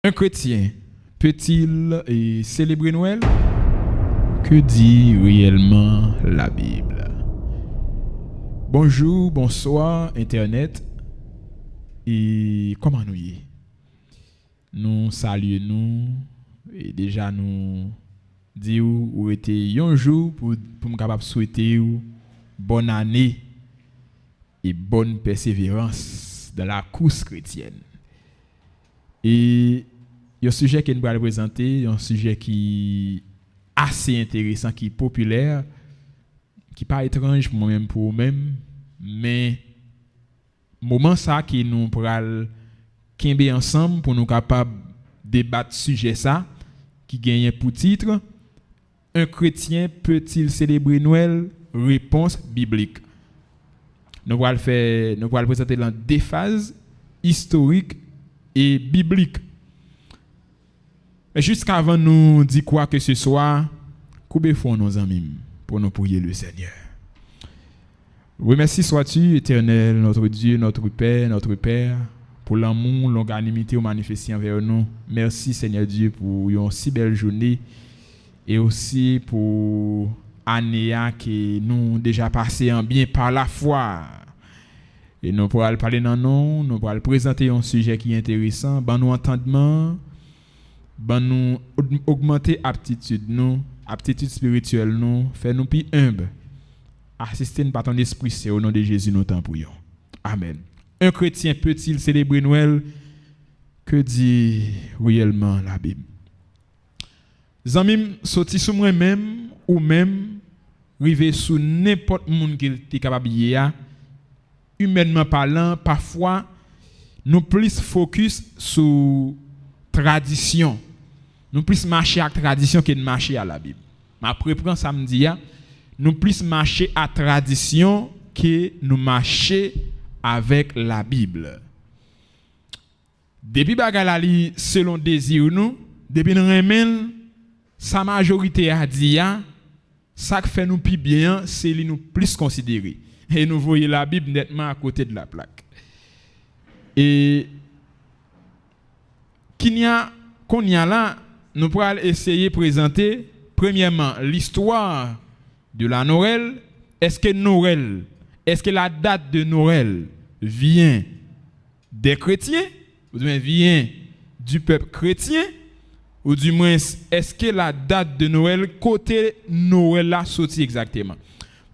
Un chrétien peut-il célébrer Noël? Que dit réellement la Bible? Bonjour, bonsoir, Internet. Et comment nous y est? Nous saluons nous et déjà nous dire où était un jour pour nous capable souhaiter bonne année et bonne persévérance dans la course chrétienne. Et il y a un sujet que nous allons présenter, un sujet qui est assez intéressant, qui est populaire, qui n'est pas étrange pour moi-même, pour vous-même, mais moment ça que nous pourrons quimber ensemble pour nous capables débattre sujet ça, qui gagne pour titre un chrétien peut-il célébrer Noël? Réponse biblique. Nous allons présenter dans deux phases, historiques et bibliques. Mais jusqu'avant nous dire quoi que ce soit, coupez fond nos amis pour nous prier le Seigneur. Oui, merci sois-tu, Éternel, notre Dieu, notre Père, pour l'amour, longanimité manifesté envers nous. Merci, Seigneur Dieu, pour une si belle journée et aussi pour l'année que nous déjà passé en bien par la foi. Et nous pourrons parler dans nous pourrons présenter un sujet qui est intéressant, nous entendement, nous augmenter aptitude spirituelle nous, faire nous plus humble. Assister par ton esprit, c'est au nom de Jésus nous t'en prions. Amen. Un chrétien peut-il célébrer Noël? Que dit réellement la Bible? Zanmim sorti sous moi-même ou même river sous n'importe monde qui est capable de humainement parlant, parfois nous plus focus sur tradition. Nous plus marcher à tradition que de marcher à la Bible. Après prend samedi nous plus marcher à tradition que nous marcher avec la Bible. Depuis bagalali selon désir nous, depuis nous remen sa majorité a dit ça que fait nous plus bien, c'est nous plus considérer. Et nous voyons la Bible nettement à côté de la plaque. Et qu'on y a là, nous pourrons essayer de présenter premièrement l'histoire de la Noël. Est-ce que la date de Noël vient des chrétiens ou bien vient du peuple chrétien? Ou du moins, est-ce que la date de Noël, côté Noël là, sorti exactement?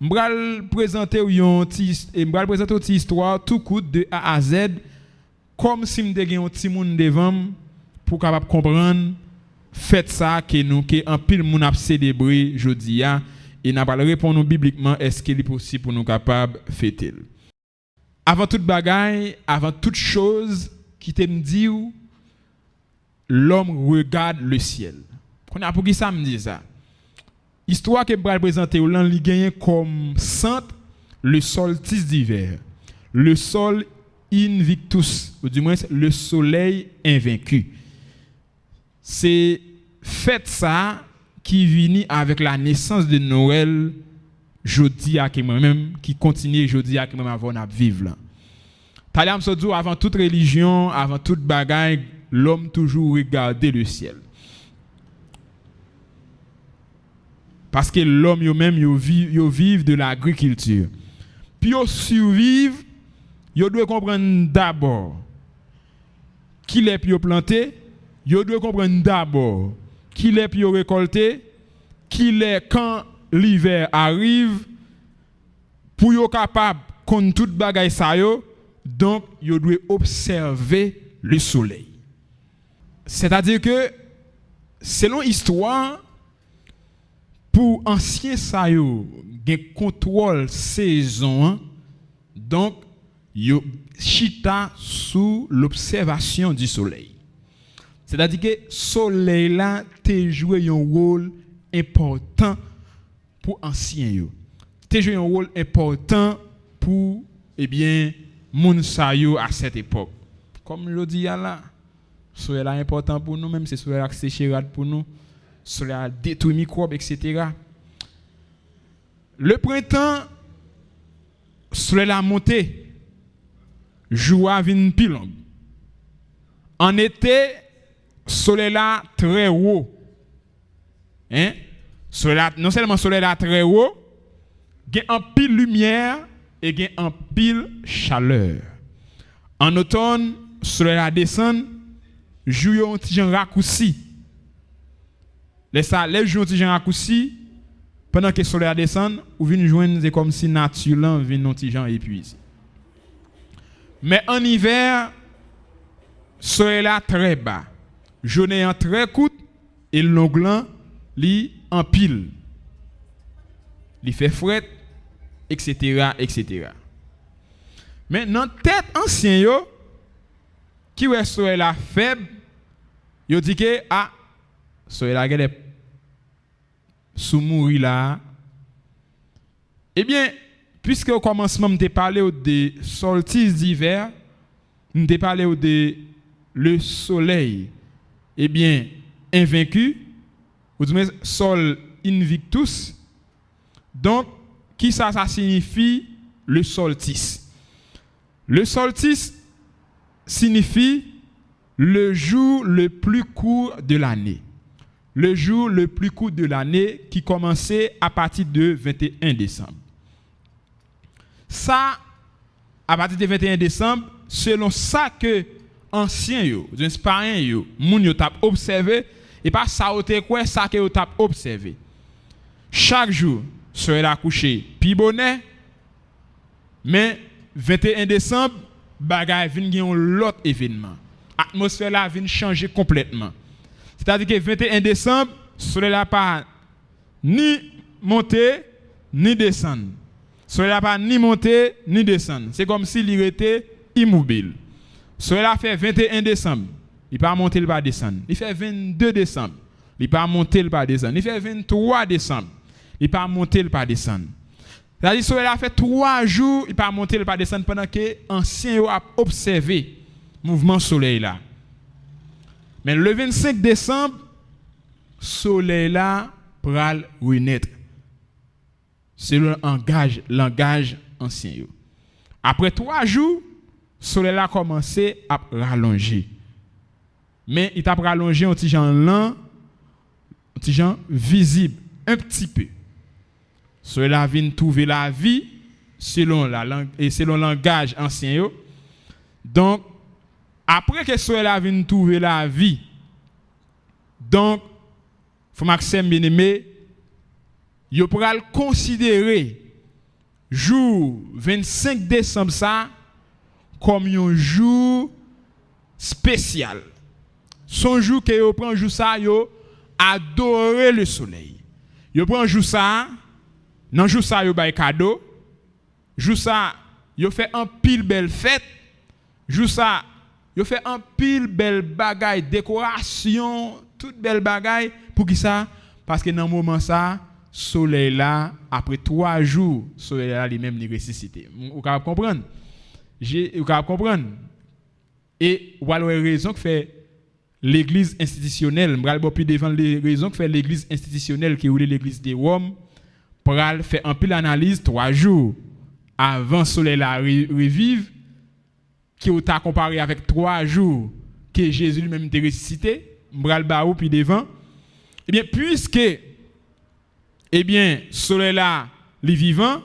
Je vais présenter une histoire tout coup de A à Z, comme si je avais un petit monde devant pour capable comprendre fait ça que nous que en pile moun a célébrer jodi a et n'a pas répondre bibliquement est-ce qu'il est possible pour nous capable fêter. Avant toute bagaille, avant toute chose qui te me dit l'homme regarde le ciel. Qu'on a pour qui ça me dit ça? Histoire que je vais présenter au il gagne comme centre le solstice d'hiver. Le sol invictus, ou du moins le soleil invaincu. C'est fait ça qui vient avec la naissance de Noël jodi à moi-même qui continue jodi à moi avant à vivre là. Talam se dit avant toute religion, avant toute bagaille, l'homme toujours regarder le ciel. Parce que l'homme lui-même il vit de l'agriculture. Puis il survivre, il doit comprendre d'abord qu'il est puis planter. Yo doit comprendre d'abord qu'il est puis récolter, qu'il est quand l'hiver arrive pour yo capable contre toute bagaille ça yo, donc yo doit observer le soleil. C'est-à-dire que selon histoire pour ancien ça yo gen contrôle saison, donc yo chita sous l'observation du soleil. C'est-à-dire que le soleil là te joué un rôle important pour anciens yo. Te joué un rôle important pour moun sa yo à cette époque. Comme je dis là, soleil là important pour nous même c'est soleil là c'est chérade pour nous, soleil là détruit microbes etc. Le printemps soleil là monté, jour vinn pilong. En été soleil là très haut. Hein? Soleil là, non seulement soleil là très haut, il y a un pile lumière et il y a un pile chaleur. En automne, soleil là descend, joue un petit genre raccourci. Les jours un petit genre raccourci, pendant que le soleil descend, ou vient joindre, c'est comme si nature vient un petit genre épuisé. Mais en hiver, soleil là très bas, journée en très courte et l'onglant li en pile. Il fait fret, etc., etc. Mais dans tête ancien yo, qui est soleil là faible, yo dit que soleil là gade sous mourir là. Eh bien, puisque au commencement m'te parlé de solstice d'hiver, m'te parlé de le soleil, eh bien, invaincu, ou du moins sol invictus. Donc, qui ça signifie le solstice? Le solstice signifie le jour le plus court de l'année. Le jour le plus court de l'année qui commençait à partir de 21 décembre. Ça, à partir de 21 décembre, selon ça que anciens yo, parents yo, moun yo t'a observé, et pas ça quoi ça que yo t'a observé. Chaque jour, soleil la couché pi bonnet, mais 21 décembre, bagay vinn gen l'autre événement. Atmosphère la vinn changer complètement. C'est-à-dire que 21 décembre, soleil la pas ni monter ni descendre. Soleil la pas ni monter ni descendre. C'est comme s'il était immobile. Soleil la fait 21 décembre, il pas monter, il pas descendre. Il fait 22 décembre, il pas monter, il pas descendre. Il fait 23 décembre, il pas monter, il pas descendre. C'est-à-dire soleil la fait 3 jours, il pas monter, il pas descendre pendant que ancien a observé mouvement soleil là. Mais le 25 décembre, soleil là pral renaître. C'est le langage ancien. Après 3 jours, soleil là commencé à rallonger. Mais il t'a rallongé un petit genre lent, un petit genre visible, un petit peu. Soleil là vient trouver la vie selon la langue et selon le langage ancien. Donc, après que soleil là vient trouver la vie, donc, faut Maxime bien-aimé, il pourra le considérer jour 25 décembre ça comme un jour spécial. Son jour que yo prend jour ça yo adorer le soleil. Yo prend jour ça, nan jour ça yo bay cadeau. Jour ça yo fait un pile belle fête. Jour ça yo fait un pile belle bagaille décoration, toute belle bagaille pour qui ça? Parce que dans moment ça soleil là après 3 jours soleil là lui-même il ressuscité. Vous capable comprendre? Vous capable comprendre? Et voilà la raison que fait l'église institutionnelle, m'bral plus devant les raisons que fait l'église institutionnelle qui est l'église de Rome, pral fait un peu l'analyse 3 jours avant soleil la revive qui ou t'a comparé avec 3 jours que Jésus lui-même était ressuscité, m'bral baou puis devant. Eh bien puisque soleil là li vivant,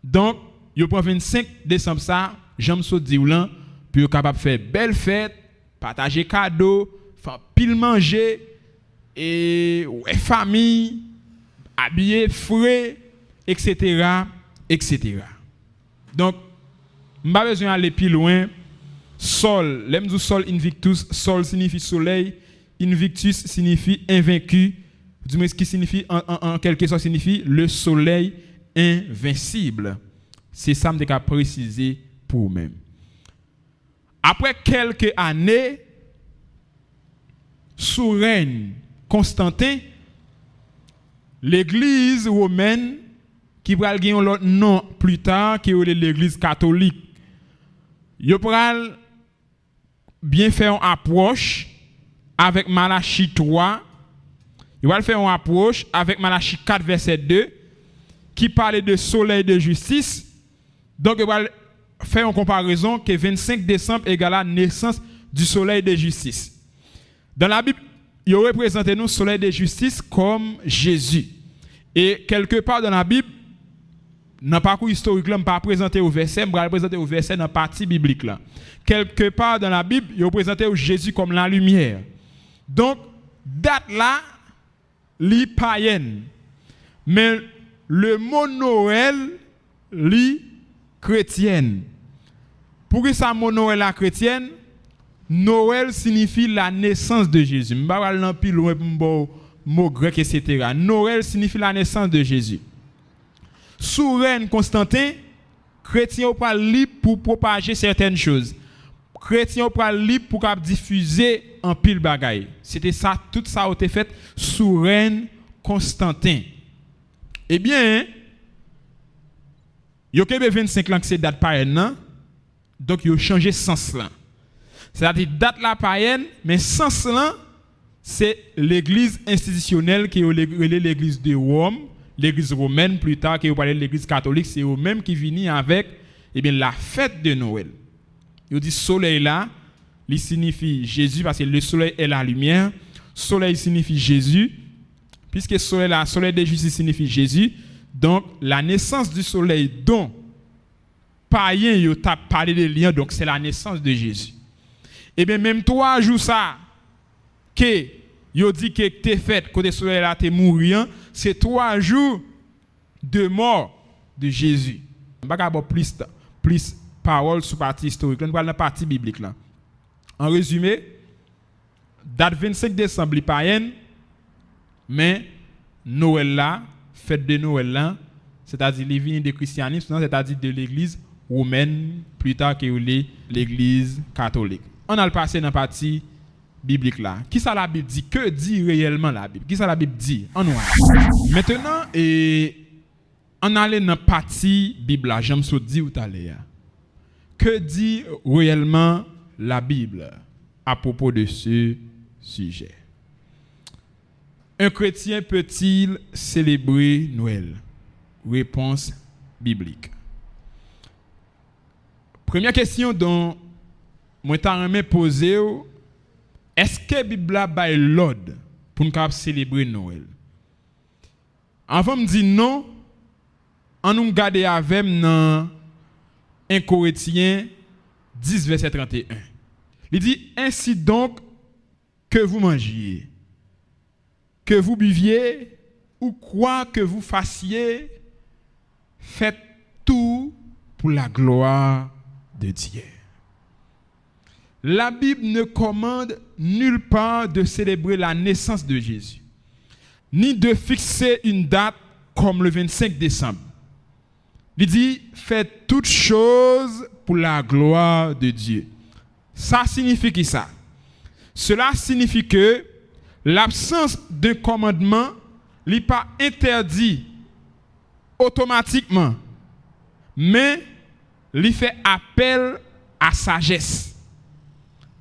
donc yo prend 25 décembre ça, j'aime so di ou lan, puis yo capable faire belle fête, partager cadeau, faire pile manger et ouais famille, habiller frais, etc., etc. Donc m'pas besoin aller plus loin. Sol, l'aime du sol invictus, sol signifie soleil, invictus signifie invaincu. Du moins ce qui signifie en quelque sorte signifie le soleil invincible. C'est ça que je vais préciser pour vous-même. Après quelques années, sous règne Constantin, l'église romaine, qui va gagner un autre nom plus tard, qui est l'église catholique, il va bien faire une approche avec Malachie 3. Il va faire une approche avec Malachie 4, verset 2, qui parle de soleil de justice. Donc, il va faire une comparaison que 25 décembre égale à la naissance du soleil de justice. Dans la Bible, il représente nous soleil de justice comme Jésus. Et quelque part dans la Bible, dans le parcours historique, là, je ne vais pas présenter au verset, je vais présenter au verset dans la partie biblique. Là. Quelque part dans la Bible, il représente Jésus comme la lumière. Donc, date là, li païenne. Mais le mot Noël, li chrétienne. Pour que ça mot Noël la chrétienne, Noël signifie la naissance de Jésus. Je ne vais pas aller dans pile mot grec, etc. Noël signifie la naissance de Jésus. Sous règne Constantin, chrétien ou pas libre pour propager certaines choses. Chrétien ou pas libre pour diffuser en pile bagaille. C'était ça, tout ça a été fait sous règne Constantin. Eh bien, il y a 25 ans que c'est date païenne, donc il a changé sens là. C'est-à-dire date la païenne, mais sens là, c'est l'église institutionnelle qui est l'église de Rome, l'église romaine plus tard qui est parlé de l'église catholique, c'est eux-mêmes qui viennent avec la fête de Noël. Il dit soleil là, il signifie Jésus parce que le soleil est la lumière. Soleil signifie Jésus. Puisque soleil là, soleil de justice signifie Jésus. Donc la naissance du soleil dont païen yo t'a parlé de lien, donc c'est la naissance de Jésus. Et bien même 3 jours ça que yo dit que t'es fait côté soleil là t'es mourant, c'est 3 jours de mort de Jésus. On va avoir plus parole sur partie historique, on va dans la partie biblique là. En résumé, date 25 décembre païenne, mais Noël là, fête de Noël là, c'est-à-dire les vignes de christianisme, c'est-à-dire de l'église romaine, plus tard que l'église catholique. On a le passé dans la partie biblique là. Qui ça la Bible dit? Que dit réellement la Bible? Qui ça la Bible dit? En noir. Maintenant, on allait dans la partie Bible là, j'aime ça dire tout à l'heure. Que dit réellement la Bible à propos de ce sujet? Un chrétien peut-il célébrer Noël? Réponse biblique. Première question dont moi t'ai posé, est-ce que la Bible a l'ordre pour nous célébrer Noël? Avant me dire non, on nous garde avec dans 1 Corinthiens 10 verset 31. Il dit ainsi donc que vous mangiez, que vous buviez ou quoi que vous fassiez, faites tout pour la gloire de Dieu. La Bible ne commande nulle part de célébrer la naissance de Jésus, ni de fixer une date comme le 25 décembre. Il dit, faites toutes choses pour la gloire de Dieu. Ça signifie qui ça? Cela signifie que l'absence d'un commandement n'est pas interdit automatiquement, mais il fait appel à sagesse.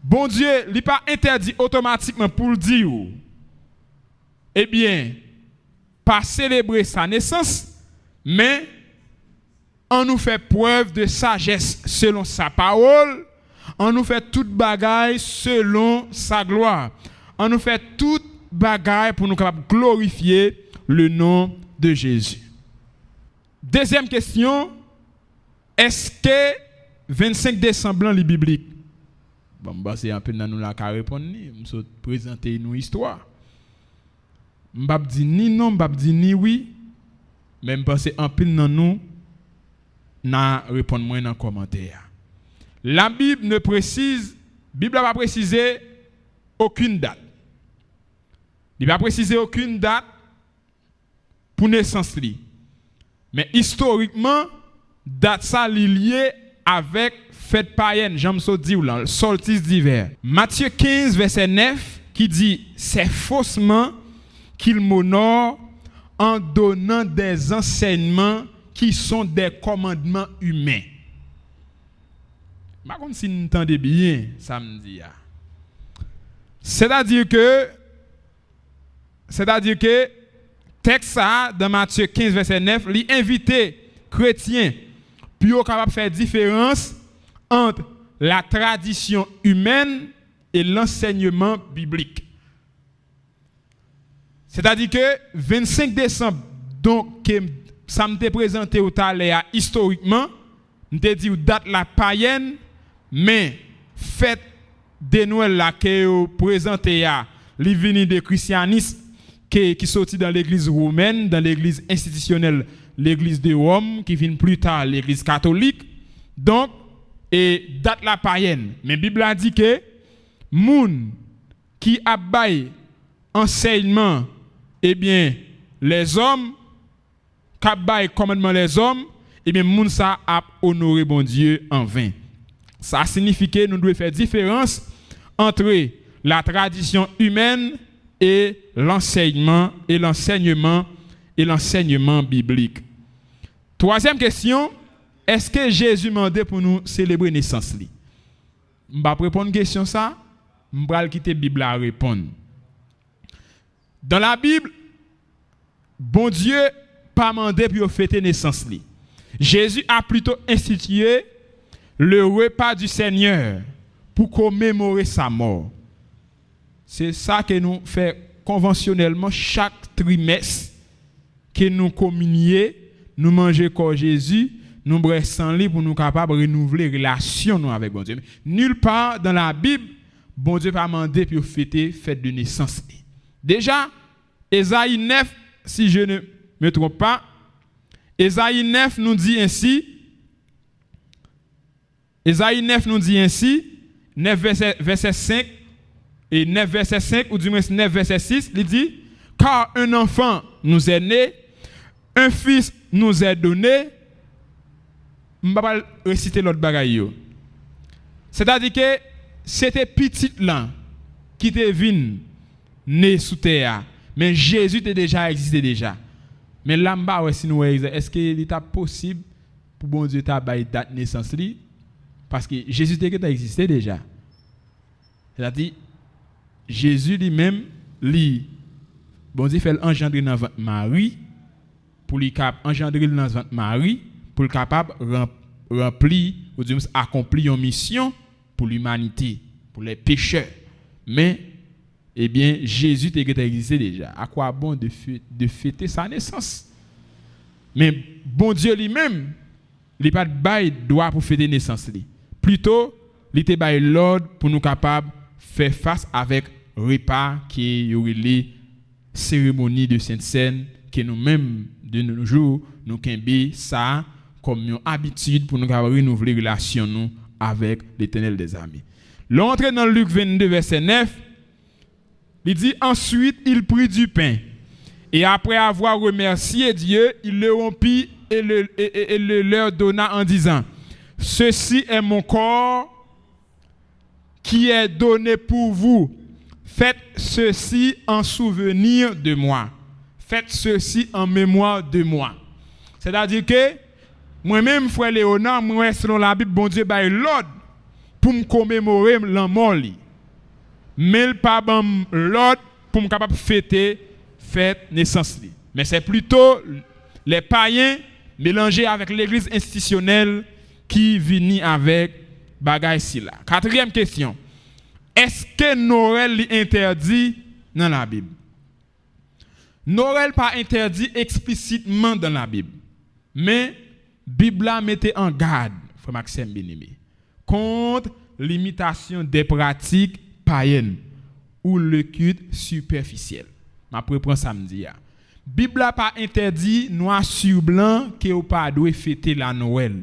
Bon Dieu, il n'est pas interdit automatiquement pour dire, eh bien, pas célébrer sa naissance, mais on nous fait preuve de sagesse selon sa parole, on nous fait toute bagaille selon sa gloire. On nous fait toute bagaille pour nous capables glorifier le nom de Jésus. Deuxième question, est-ce que 25 décembre est biblique? Bon, c'est un peu dans nous la répondre, je vais présenter une histoire. Je ne vais pas dire ni non, je ne vais pas dire ni oui, mais je pense un peu dans nous na répondre moi dans le commentaire. La Bible ne précise, la Bible n'a pas précisé aucune date. Il n'a pas précisé aucune date pour naissance li. Mais historiquement, date ça liée avec fête païenne, j'aime ça dire là, solstice d'hiver. Matthieu 15 verset 9 qui dit c'est faussement qu'il m'honore en donnant des enseignements qui sont des commandements humains. Par contre, si vous entendez bien, ça me dit. C'est-à-dire que texte ça dans Matthieu 15 verset 9, il invite chrétiens pour capable faire différence entre la tradition humaine et l'enseignement biblique. C'est-à-dire que 25 décembre, donc, ça me présenté au Taléa historiquement, m'te dit date la païenne, mais fête de Noël là que présenté à l'ivini de christianisme qui sorti dans l'église romaine, dans l'église institutionnelle, l'église de Rome, qui vient plus tard l'église catholique. Donc, et date la païenne. Mais la Bible a dit que moun qui a bail enseignement, eh bien, les hommes, qui a bail commandement les hommes, eh bien, moun ça a honoré bon Dieu en vain. Ça signifie que nous devons faire différence entre la tradition humaine et l'enseignement biblique. Troisième question, est-ce que Jésus m'a demandé pour nous célébrer naissance li? Je vais répondre à une question ça, je vais quitter la Bible à répondre. Dans la Bible, bon Dieu pas demandé pour fêter naissance li. Jésus a plutôt institué le repas du Seigneur pour commémorer sa mort. C'est ça que nous faisons conventionnellement chaque trimestre, que nous communions, nous mangeons comme Jésus, nous boire sans lit pour nous capables de renouveler la relation avec bon Dieu. Nulle part dans la Bible, bon Dieu pas demandé pour fêter fête de naissance. Déjà, Ésaïe 9, si je ne me trompe pas, Ésaïe 9 nous dit ainsi, 9 verset 5, et 9 verset 5, ou du moins 9 verset 6, il dit, car un enfant nous est né, un fils nous est donné. Je ne vais pas réciter l'autre bagaille. C'est-à-dire que c'était petit là qui était venu né sous terre, mais Jésus était déjà existé déjà. Mais là, si nous est-ce qu'il est possible pour bon Dieu tabailler date naissance li? Parce que Jésus était existé déjà. C'est-à-dire Jésus lui-même bon Dieu fait engendrer dans ventre Marie pour lui engendrer dans ventre Marie pour le capable remplir ou du moins accomplir une mission pour l'humanité, pour les pécheurs. Mais eh bien Jésus était existé déjà. À quoi bon de fêter sa naissance? Mais bon Dieu lui-même, il n'a pas de bail droit pour fêter naissance li. Plutôt, il était bail l'ordre pour nous capables faire face avec repas qui est les cérémonies de Sainte Seine que nous-mêmes de nos jours nous kembe ça comme une habitude pour nous renouveler relation nous avec l'Éternel des armées. L'entrée dans Luc 22 verset 9, il dit ensuite il prit du pain et après avoir remercié Dieu, il le rompit et le leur donna en disant ceci est mon corps qui est donné pour vous. Faites ceci en souvenir de moi. Faites ceci en mémoire de moi. C'est-à-dire que moi-même, frère Léonard, moi, selon la Bible, bon Dieu, bah, l'ordre pour me commémorer la mort. Mais il pas l'ordre pour me capable fêter fête naissance. Mais c'est plutôt les païens mélangés avec l'église institutionnelle qui viennent avec bagay si là. Quatrième question. Est-ce que Noël est interdit dans la Bible? Noël pas interdit explicitement dans la Bible. Mais Bible a mettait en garde, frère Maxime bien-aimé, contre l'imitation des pratiques païennes ou le culte superficiel. Je reprends samedi. Bible a pas interdit noir sur blanc que ou pas doit fêter la Noël.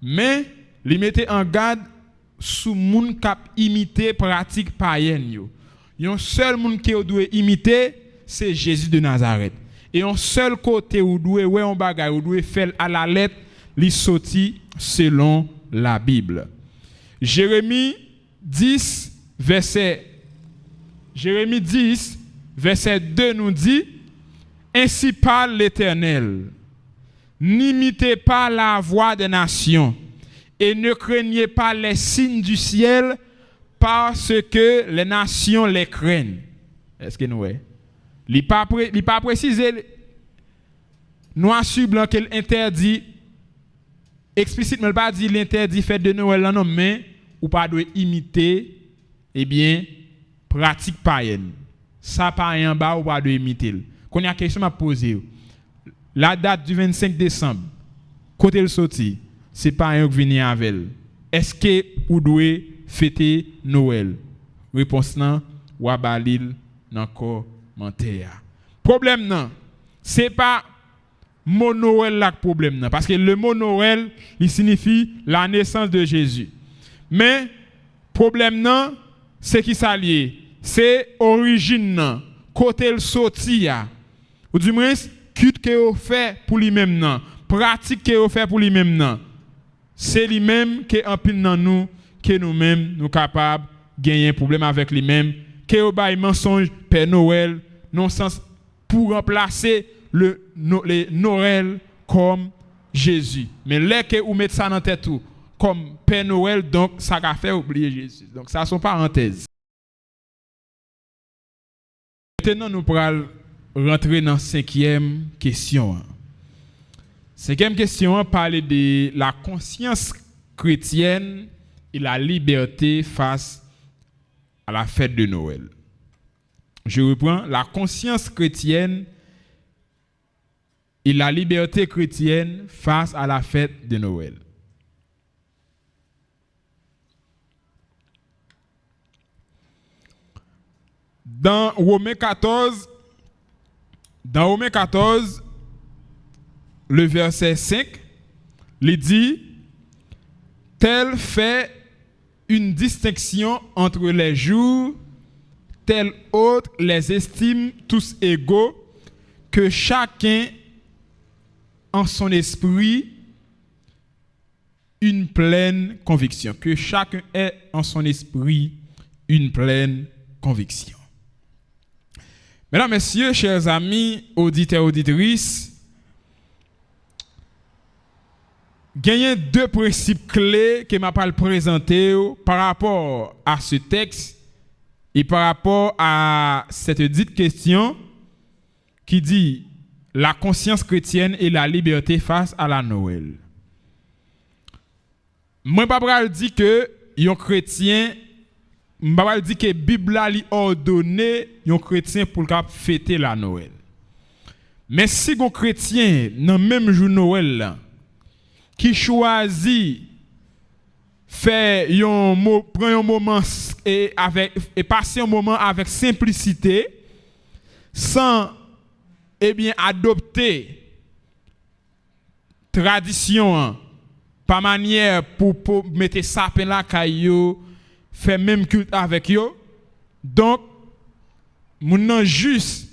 Mais il mettait en garde sous moun k'ap imiter pratique païenne yo. Yon seul moun qui doit imiter c'est Jésus de Nazareth. Et un seul côté où doit ouais on bagay ou doit faire à la lettre li sorti selon la Bible. Jérémie 10 verset 2 nous dit ainsi parle l'Éternel. N'imitez pas la voix des nations et ne craignez pas les signes du ciel parce que les nations les craignent. Est-ce que nous voyons? Il n'a pas précisé noir sur blanc qu'il interdit explicitement, il pas dit l'interdit fête de Noël non, mais ou pas doit imiter eh bien pratique païenne. ça pas en bas ou pas de imiter. Qu'on y a question à poser. La date du 25 décembre, côté le sorti, c'est pas un qui vient avec elle. Est-ce que vous devez fêter Noël? Réponse non, ou à balil dans commentaire. Problème non, c'est pas mot Noël là problème non, parce que le mot Noël, il signifie la naissance de Jésus. Mais problème non, c'est qui s'allie, c'est origine non, côté le sorti ou du moins culte que vous fait pour lui-même non, pratique que vous fait pour lui-même non. C'est lui-même qui en pile dans nous que nous-mêmes nous capables gagner un problème avec lui-même, que au bail mensonge Père Noël non sens pour remplacer les Noël comme Jésus. Mais là que vous mettez ça dans tête tout comme Père Noël, donc ça va faire oublier Jésus. Donc ça sont parenthèses. Maintenant nous pourrons rentrer dans la cinquième question. Cinquième question parle de la conscience chrétienne et la liberté face à la fête de Noël. Je reprends, la conscience chrétienne et la liberté chrétienne face à la fête de Noël. Dans Romains 14, le verset 5, il dit, tel fait une distinction entre les jours, tel autre les estime tous égaux, que chacun en son esprit une pleine conviction. Que chacun ait en son esprit une pleine conviction. Mesdames, Messieurs, chers amis, auditeurs, auditrices, il y a deux principes clés que je vais présenter par rapport à ce texte et par rapport à cette dite question qui dit la conscience chrétienne et la liberté face à la Noël. Moi, je ne vais pas dire que un chrétien, je ne vais pas dire que la Bible a ordonné un chrétien pour fêter la Noël. Mais si un chrétien, dans le même jour Noël, là, qui choisit prendre un moment et passer un moment avec simplicité sans adopter tradition par manière pour mettre sapin là caillou faire même culte avec yo donc mon juste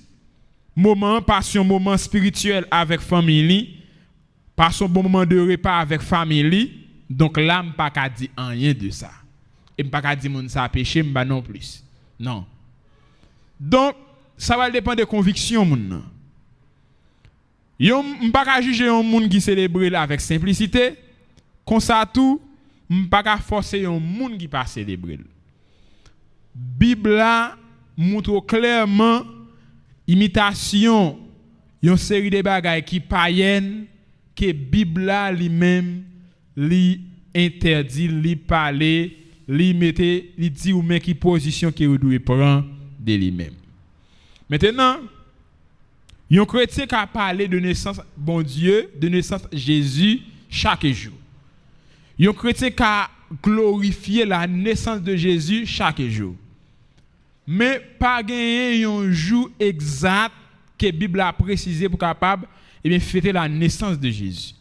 moment passer un moment spirituel avec famille passer un bon moment de repas avec famille. Donc là, je ne peux pas dire rien de ça. Et je ne peux pas dire que ça péché, non plus. Non. Donc, ça va dépendre des convictions. Je ne peux pas juger un monde qui célèbre avec simplicité. Comme ça, tout, je ne peux pas forcer un monde qui ne pas célébrer. La Bible montre clairement imitation une série de bagages qui païennes que la Bible lui-même li interdit, li parler, li mette, li dit ou men qui position que vous devez prendre de lui-même. Maintenant, un chrétien qui a parlé de naissance bon Dieu, de naissance Jésus chaque jour. Un chrétien qui a glorifié la naissance de Jésus chaque jour. Mais pas gagner un jour exact que la Bible a précisé pour capable fêter la naissance de Jésus.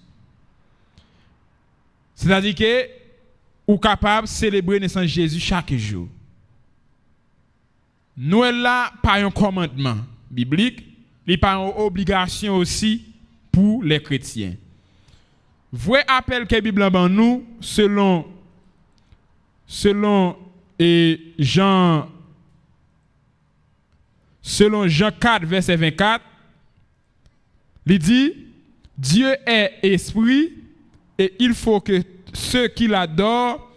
C'est-à-dire que vous êtes capable de célébrer la naissance de Jésus chaque jour. Noël là, pas un commandement biblique, il pas une obligation aussi pour les chrétiens. Vrai appel que la Bible a nous selon Jean 4 verset 24, il dit Dieu est esprit et il faut que ceux qui l'adorent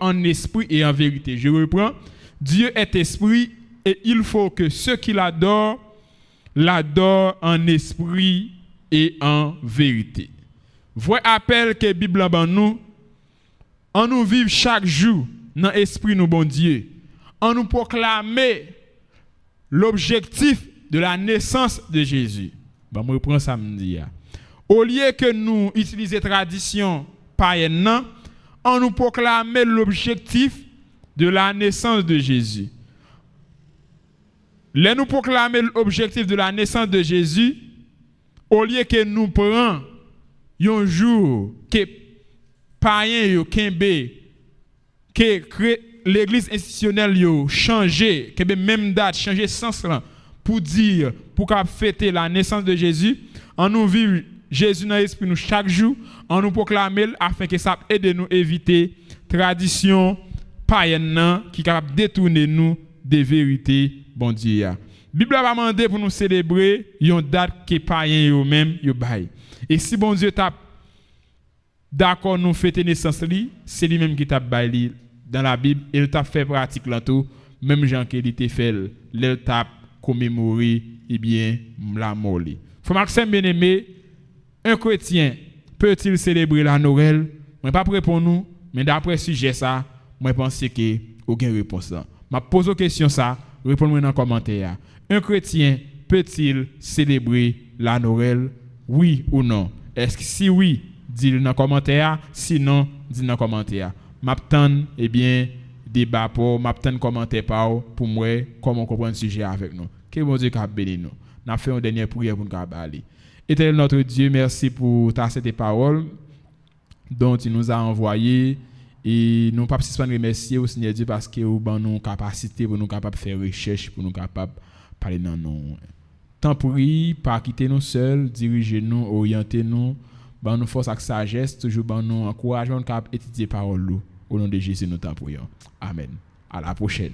en esprit et en vérité. Je reprends. Dieu est esprit et il faut que ceux qui l'adorent en esprit et en vérité. Vrai appel que la Bible a nous, en nous vivre chaque jour dans l'esprit nous bon Dieu, en nous proclamer l'objectif de la naissance de Jésus. Bon, je reprends samedi. Au lieu que nous utilisions tradition païenne, on nous proclamait l'objectif de la naissance de Jésus. Là, nous proclamer l'objectif de la naissance de Jésus, au lieu que nous prenions un jour que païen que l'église institutionnelle yo changé, que même date changer sens là pour dire pour qu'a fêter la naissance de Jésus, on nous vit Jésus dans l'esprit nous chaque jour, on nous proclamer afin que ça aide nous éviter tradition païenne qui capable détourner nous des vérités bon Dieu. La Bible va demander pour nous célébrer une date que païen yo même yo bail. Et si bon Dieu t'a d'accord nous fêter naissance li, c'est lui même qui t'a bail dans la Bible et il t'a fait pratique là tout, même Jean qui était fait, il t'a commémoré et bien la mort. Faut Maxime bien-aimé, un chrétien peut-il célébrer la Noël? Moi pas prêt pour nous, mais d'après sujet ça, moi pense que aucune réponse là. M'a pose question ça, répondez-moi dans commentaire. Un chrétien peut-il célébrer la Noël? Oui ou non? Est-ce que si oui, dis-le dans commentaire, sinon dis dans commentaire. M'attend débat pour m'attend commentaire pour moi comment comprendre le sujet avec nous. Que bon Dieu cap bénir nous. N'a fait une dernière prière pour nous aller. Éternel notre Dieu, merci pour ta cette parole dont tu nous as envoyé et nous pas suspendre remercier au Seigneur Dieu parce que nous ban nous capacité pour nous capable faire recherche pour nous capable parler dans nous. Tant prie, pas quitter nous seuls, diriger nous, orienter nous, ban nous force avec sagesse, toujours ban nous encouragement capable étudier parole au nom de Jésus nous t'en prions. Amen. À la prochaine.